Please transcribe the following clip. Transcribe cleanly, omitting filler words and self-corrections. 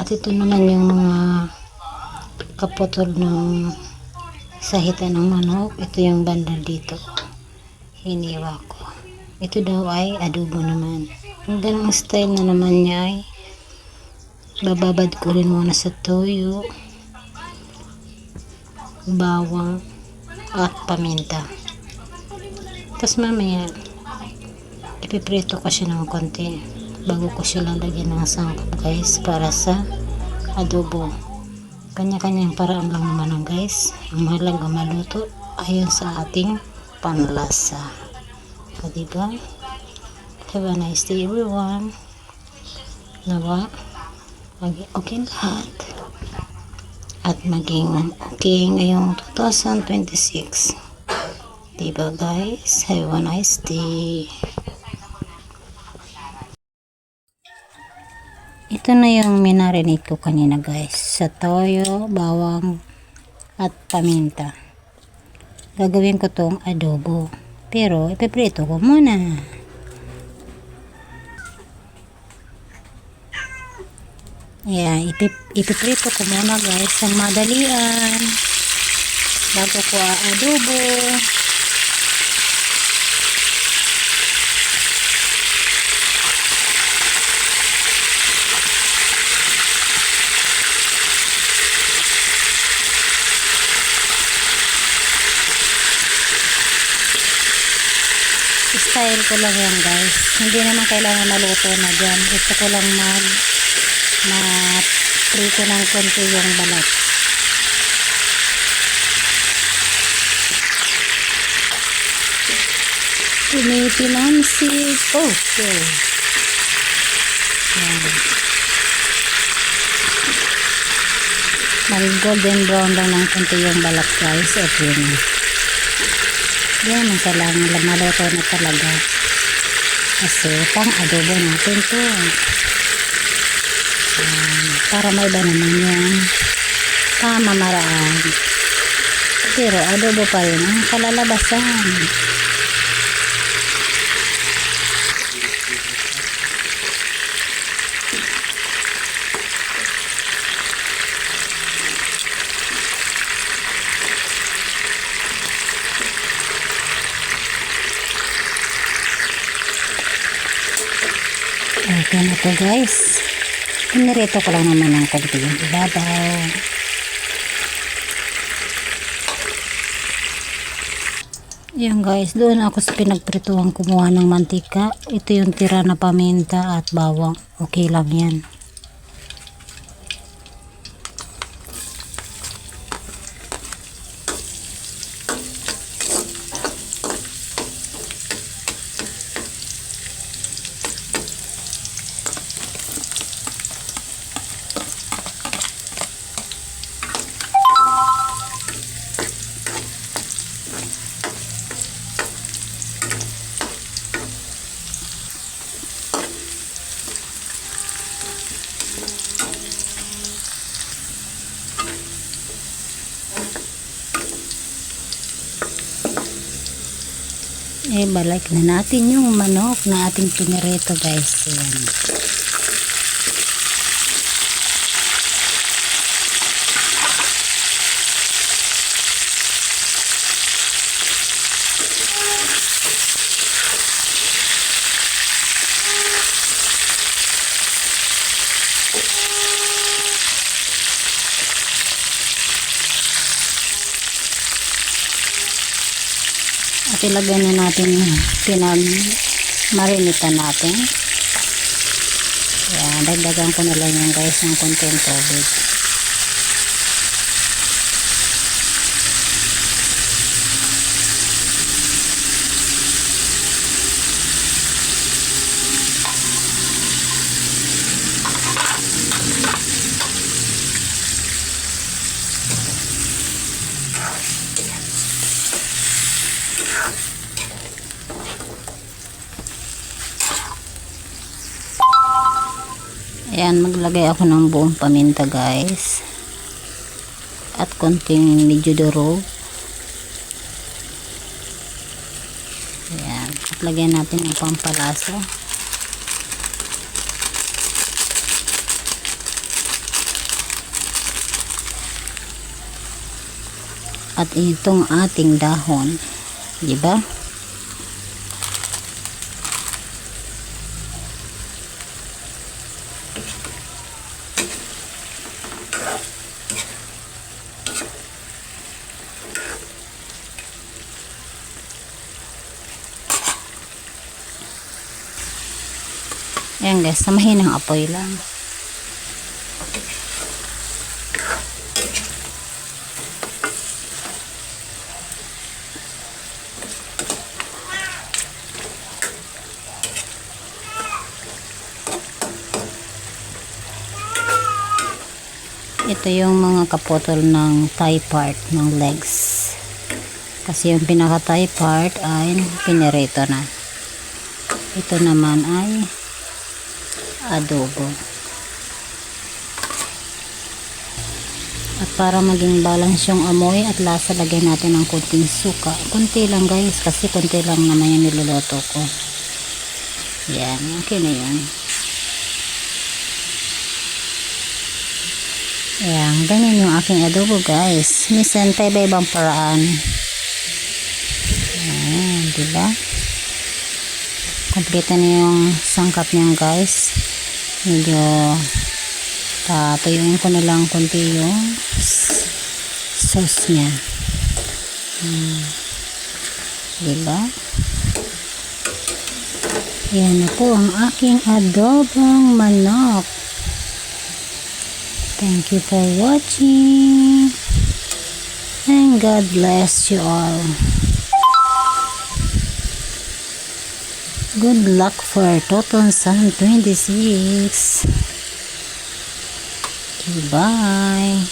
At ito naman yung mga kaputol ng sahitan ng manok. Ito yung banda dito. Hiniwa ko. Ito daw ay adobo naman. Ang ganang style na naman niya ay bababad ko rin muna sa toyo, bawang at paminta. Tapos mamaya ipiprito ko siya ng konti bago ko siya lalagyan ng sangkap guys para sa adobo. Kanya-kanyang paraan lang naman ang guys. Ang mahalaga maluto ayon sa ating panlasa. O diba? Have a nice day everyone. Nawa maging okay lahat at maging okay ngayong 2026. Diba guys? Have a nice day. Ito na yung minarinate ko kanina guys, sa toyo, bawang at paminta. Gagawin ko tong adobo, pero ipiprito ko muna. Yeah, ipiprito ko muna guys ang madalian bago ko adobo. Style ko lang yan guys, hindi naman kailangan maluto na dyan. Gusto ko lang prito ng konti yung balat. Tumitinamsik. Okay. Yan. Mag golden brown lang ng konti yung balat guys. Okay na. Yan ang kailangan maluto na talaga. Kasi pang adobo natin to. Para may iba naman yung pamamaraan. Pero adobo pa rin ang kalalabasan. Okay na to guys. Pinirito ko lang naman ng konti yung ibabaw. Yan guys, doon ako sa pinagprituhan kumuha ng mantika. Ito yung tira na paminta at bawang. Okay lang yan. Balik na natin yung manok na ating pinirito guys. Ayan. At ilagay na natin yung pinag-marinitan natin. Ayan, dagdagan ko na lang yan guys ng konting tubig. Ayan, maglagay ako ng buong paminta guys at konting medyo durog. Ayan, at lagyan natin ng pampalasa. At itong ating dahon, di ba? Ayan guys, samahin ang apoy lang. Ito yung mga kaputol ng thigh part ng legs. Kasi yung pinaka thigh part ay pinirito na. Ito naman ay adobo. At para maging balance yung amoy at lasa, lagyan natin ng kunting suka. Kunti lang guys, kasi kunti lang naman yung niluluto ko. Yan, okay na yan. Ayan, ganyan yung aking adobo guys. Minsan pa iba-ibang paraan. Ayan, diba? Kompleto na yung sangkap niyan guys. Medyo tatuyuin ko na lang konti yung sauce niya. Diba? Ayan na po ang aking adobong manok. Thank you for watching, and God bless you all. Good luck for 2026. Okay, bye.